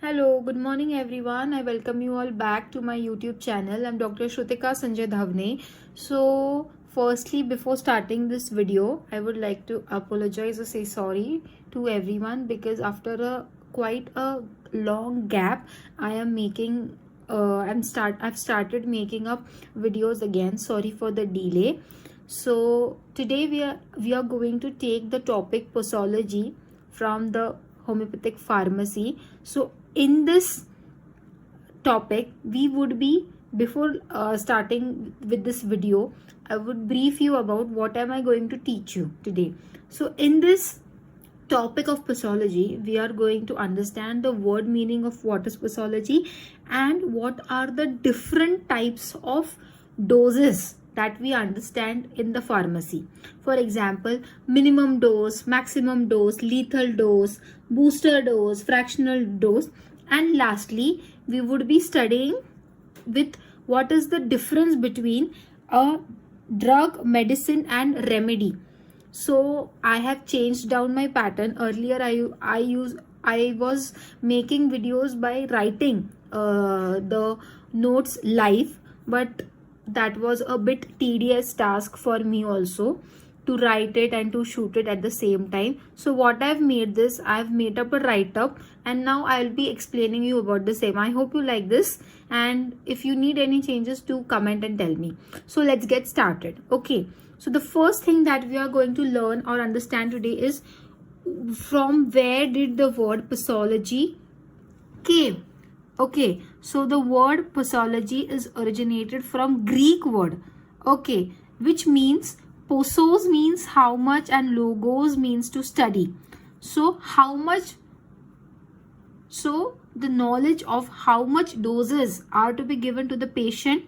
Hello, good morning everyone. I welcome you all back to my YouTube channel. I'm Dr. Shrutika Sanjay Dhavne. So, firstly, before starting this video, I would like to apologize or say sorry to everyone because after quite a long gap, I've started making up videos again. Sorry for the delay. So today we are going to take the topic posology from the homeopathic pharmacy. So in this topic we would be, before starting with this video, I would brief you about what am I going to teach you today. So in this topic of posology, we are going to understand the word meaning of what is posology and what are the different types of doses that we understand in the pharmacy. For example, minimum dose, maximum dose, lethal dose, booster dose, fractional dose, and lastly we would be studying with what is the difference between a drug, medicine and remedy. So I have changed down my pattern. Earlier I was making videos by writing the notes live, but that was a bit tedious task for me also, to write it and to shoot it at the same time. So what I've made up a write-up, and now I'll be explaining you about the same. I hope you like this, and if you need any changes, to comment and tell me. So let's get started. Okay, so the first thing that we are going to learn or understand today is from where did the word posology came. Okay, so the word posology is originated from Greek word, okay, which means posos means how much and logos means to study. So how much, so the knowledge of how much doses are to be given to the patient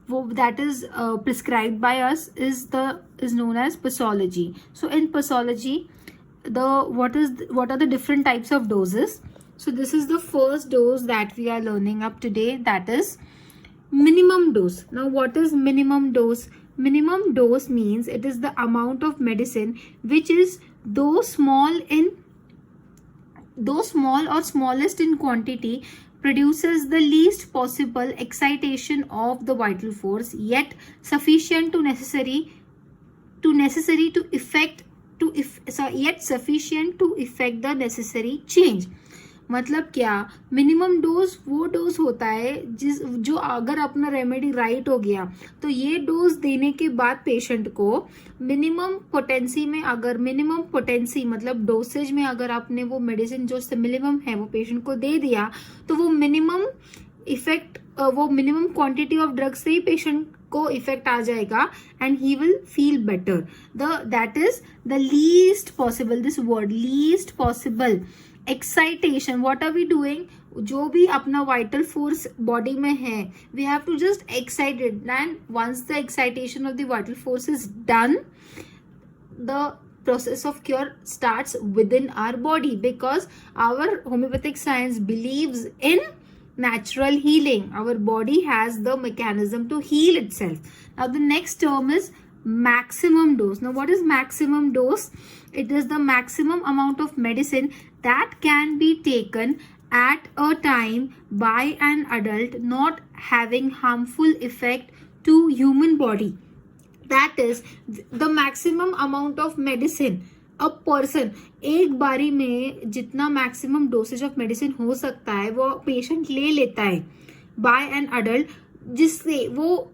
that is prescribed by us is known as posology. So in posology, what are the different types of doses? So this is the first dose that we are learning up today, that is minimum dose. Now what is minimum dose? Minimum dose means it is the amount of medicine which is though small or smallest in quantity, produces the least possible excitation of the vital force, yet sufficient to effect the necessary change. मतलब क्या, minimum dose वो dose होता है जो अगर अपना remedy right हो गया तो ये डोज देने के बाद पेशेंट को मिनिमम पोटेंसी मतलब डोसेज में अगर आपने वो मेडिसिन जो मिनिमम है वो पेशेंट को दे दिया तो वो मिनिमम क्वांटिटी ऑफ ड्रग से ही पेशेंट को इफेक्ट आ जाएगा and he will feel better. That is the least possible, this word least possible excitation. What are we doing, जो भी अपना वाइटल फोर्स बॉडी में है, we have to just excited, and once the excitation of the vital force is done, the process of cure starts within our body, because our homeopathic science believes in natural healing. Our body has the mechanism to heal itself. Now the next term is maximum dose. Now what is maximum dose? It is the maximum amount of medicine that can be taken at a time by an adult, not having harmful effect to human body. That is the maximum amount of medicine a person, एक बारी में जितना maximum dosage of medicine हो सकता है वो patient ले लेता है बाय एन अडल्ट, जिससे वो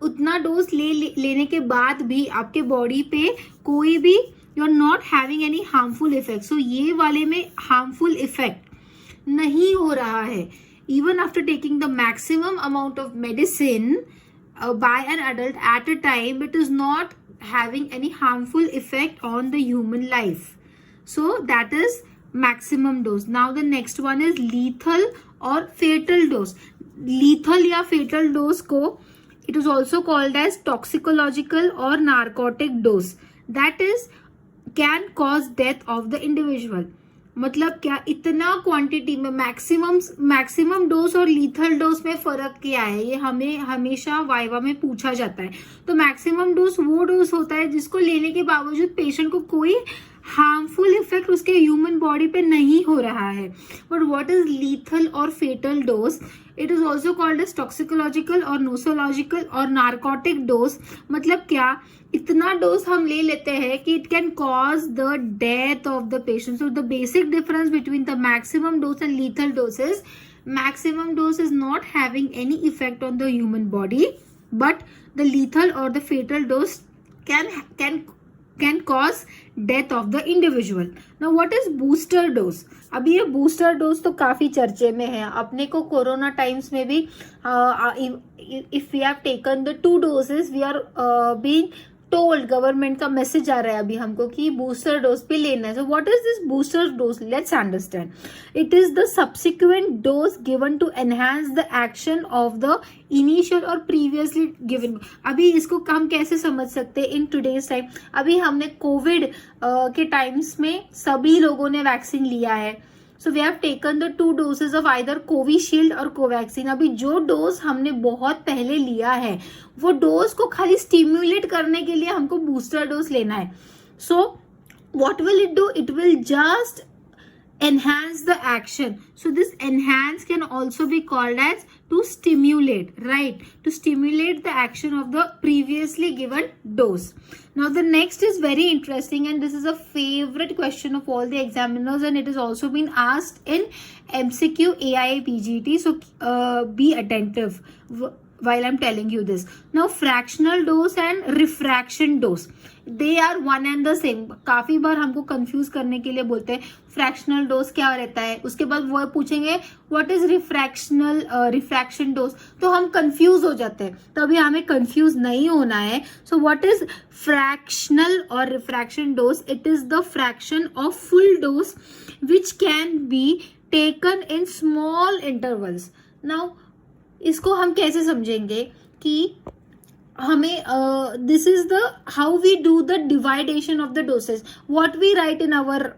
उतना डोज लेने के बाद भी आपके बॉडी पे कोई भी you are not having any harmful effect. So ये वाले में हार्मफुल इफेक्ट नहीं हो रहा है. Even after taking the maximum amount of medicine by an adult at a time, it is not having any harmful effect on the human life. So that is maximum dose. Now the next one is lethal or fatal dose. Lethal या fatal dose को it is also called as toxicological or narcotic dose. That is can cause death of the individual. मतलब क्या, इतना quantity में maximum dose और lethal dose में फर्क क्या है, ये हमें हमेशा वाइवा में पूछा जाता है. तो मैक्सिमम डोज वो डोज होता है जिसको लेने के बावजूद पेशेंट को कोई हार्मफुल इफेक्ट उसके ह्यूमन बॉडी पे नहीं हो रहा है. बट व्हाट इज लीथल और fatal dose? It is also called as toxicological और नोसोलॉजिकल और नार्कोटिक डोज. मतलब क्या, इतना डोज हम ले लेते हैं कि it can cause the death of the patient. So the basic difference between the maximum dose and lethal doses, maximum dose is not having any effect on the human body, but the lethal or the fatal dose can cause death of the individual. Now what is booster dose? अभी ये booster dose तो काफी चर्चे में है. अपने को corona times में भी if we have taken the 2 doses, we are being told, government का मैसेज आ रहा है अभी हमको कि बूस्टर डोज भी लेना है. So what is this booster dose? Let's understand. It is the subsequent dose given to enhance the action of the initial और प्रीवियसली गिवन. अभी इसको हम कैसे समझ सकते हैं इन टुडेज टाइम? अभी हमने कोविड के टाइम्स में सभी लोगों ने वैक्सीन लिया है. So we have taken the 2 doses of either Covishield और कोवैक्सीन. अभी जो डोज हमने बहुत पहले लिया है वो डोज को खाली स्टिम्युलेट करने के लिए हमको बूस्टर डोज लेना है. So what will it do? It will just enhance the action. So this enhance can also be called as to stimulate, right? To stimulate the action of the previously given dose. Now the next is very interesting, and this is a favorite question of all the examiners, and it is also been asked in MCQ AIA PGT. So be attentive while I'm telling you this. Now fractional dose and refraction dose, they are one and the same. काफी बार हमको confuse करने के लिए बोलते हैं fractional dose क्या रहता है, उसके बाद वो पूछेंगे व्हाट इज रिफ्रैक्शन डोज, तो हम कंफ्यूज हो जाते हैं. तो अभी हमें कंफ्यूज नहीं होना है. सो व्हाट इज फ्रैक्शनल और refraction dose? It is the fraction of full dose which can be taken in small intervals. Now इसको हम कैसे समझेंगे कि हमें this is the how we do the division of the doses. What we write in our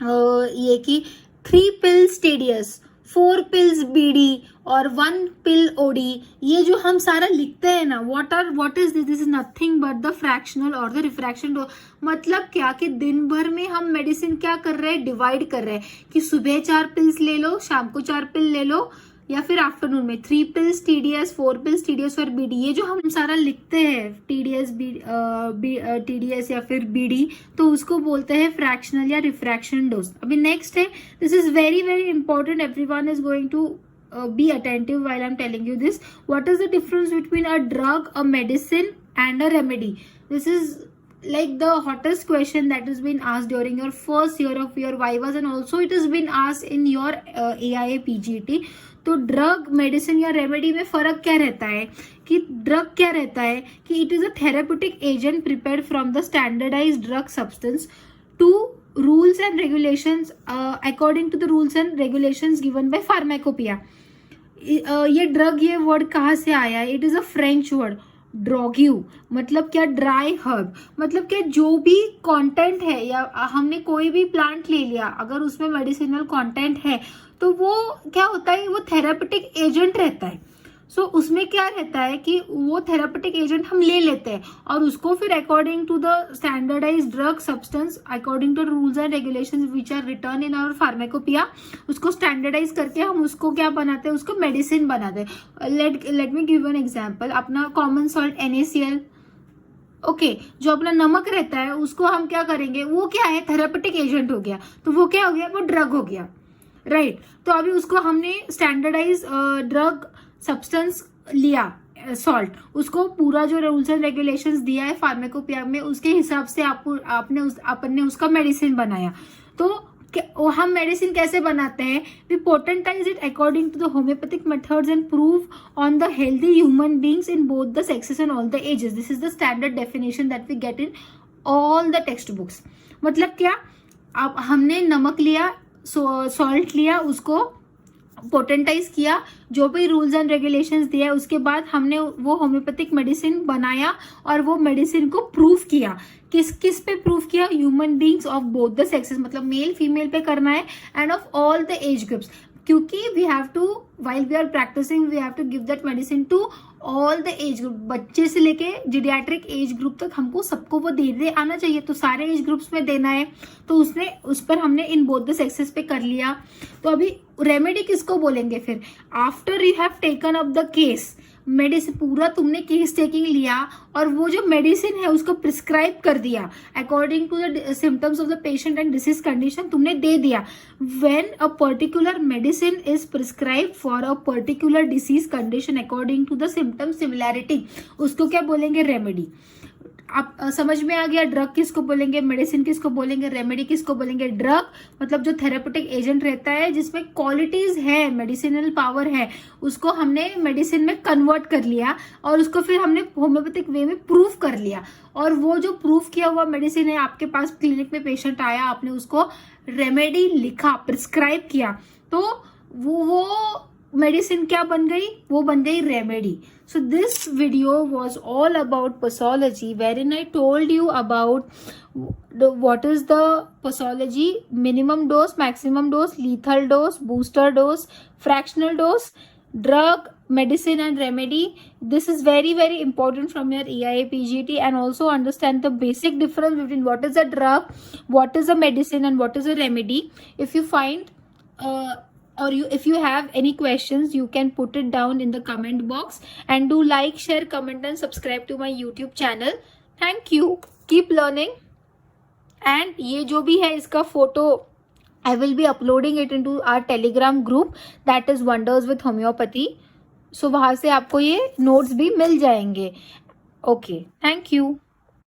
ये कि 3 pills tedious, 4 pills BD और 1 pill OD, ये जो हम सारा लिखते हैं ना, what is this? This is nothing but the fractional और द रिफ्रैक्शन डोज. मतलब क्या कि दिन भर में हम मेडिसिन क्या कर रहे हैं? डिवाइड कर रहे हैं कि सुबह 4 pills ले लो, शाम को 4 pill ले लो, या फिर आफ्टरनून में 3 pills TDS, 4 pills TDS और BD. ये जो हम सारा लिखते हैं TDS या फिर BD, तो उसको बोलते हैं फ्रैक्शनल या रिफ्रैक्शन डोज. अभी नेक्स्ट है, this is very very important. Everyone is going to be attentive while I'm telling you this. What is the difference between a drug, a medicine and a remedy? This is like the hottest question that has been asked during your first year of your vivas, and also it has been asked in your AIA PGT. तो drug, medicine या remedy में फर्क क्या रहता है? कि drug क्या रहता है कि it is a therapeutic agent prepared from the standardised drug substance to rules and regulations according to the rules and regulations given by pharmacopoeia. ये ड्रग, ये वर्ड कहाँ से आया है? It is a French word drogue. मतलब क्या? Dry herb. मतलब क्या, जो भी कंटेंट है या हमने कोई भी प्लांट ले लिया, अगर उसमें मेडिसिनल कंटेंट है तो वो क्या होता है? वो थेरापेटिक एजेंट रहता है. सो उसमें क्या रहता है कि वो थेरापेटिक एजेंट हम ले लेते हैं और उसको फिर according to the standardised drug substance, according to rules and regulations which are written in our pharmacopoeia, उसको स्टैंडर्डाइज करके हम उसको क्या बनाते हैं? उसको मेडिसिन बनाते हैं. Let me give an example. अपना कॉमन सॉल्ट NaCl, ओके, जो अपना नमक रहता है उसको हम क्या करेंगे? वो क्या है? थेरापेटिक एजेंट हो गया. तो वो क्या हो गया? वो ड्रग हो गया, राइट? तो अभी उसको हमने स्टैंडर्डाइज ड्रग सब्सटेंस लिया, सॉल्ट, उसको पूरा जो रूल्स एंड रेगुलेशंस दिया है फार्माकोपिया में, उसके हिसाब से आपने उसका मेडिसिन बनाया. तो हम मेडिसिन कैसे बनाते हैं? We potentise it according to the homoeopathic methods and prove on the healthy human beings in both the sexes and all the ages. This is the standard definition that we get in all the text books. मतलब क्या? अब हमने नमक लिया, salt लिया, उसको potentise किया, जो भी रूल्स एंड रेगुलेशंस दिया है, उसके बाद हमने वो होम्योपैथिक मेडिसिन बनाया और वो मेडिसिन को प्रूव किया. किस पे प्रूव किया? Human beings of both the sexes, मतलब मेल फीमेल पे करना है and of all the age groups. क्योंकि we have to, while we are practicing, we have to give that medicine to all the age group, बच्चे से लेके जीडियाट्रिक age group तक हमको सबको वो दे आना चाहिए, तो सारे एज ग्रुप्स में देना है। तो उस पर हमने इन बोथ द सेक्सेस पे कर लिया। तो अभी रेमेडी किसको बोलेंगे फिर? After you have taken up the case, medicine पूरा तुमने केस टेकिंग लिया और वो जो मेडिसिन है उसको प्रिस्क्राइब कर दिया according to the symptoms of the patient and disease condition, तुमने दे दिया। When a particular medicine is prescribe for a particular disease condition according to the symptom similarity, उसको क्या बोलेंगे? रेमेडी। आप समझ में आ गया? ड्रग किसको बोलेंगे, मेडिसिन किसको बोलेंगे, रेमेडी किसको बोलेंगे? ड्रग मतलब जो थेरेपेटिक एजेंट रहता है जिसमें क्वालिटीज है, मेडिसिनल पावर है, उसको हमने मेडिसिन में कन्वर्ट कर लिया और उसको फिर हमने होम्योपैथिक वे में प्रूफ कर लिया। और वो जो प्रूफ किया हुआ मेडिसिन है, आपके पास क्लिनिक में पेशेंट आया, आपने उसको रेमेडी लिखा, प्रिस्क्राइब किया, तो वो मेडिसिन क्या बन गई? वो बन गई remedy. So this video was all about pathology, wherein I told you about what is the pathology: minimum dose, maximum dose, lethal dose, booster dose, fractional dose, drug, medicine and remedy. This is very very important from your EIA PGT, and also understand the basic difference between what is a drug, what is a medicine and what is a remedy. If you find if you have any questions, you can put it down in the comment box, and do like, share, comment and subscribe to my YouTube channel. Thank you. Keep learning. And ये जो भी है इसका photo I will be uploading it into our Telegram group, that is Wonders with Homeopathy. So वहाँ से आपको ये notes भी मिल जाएंगे. Okay, thank you.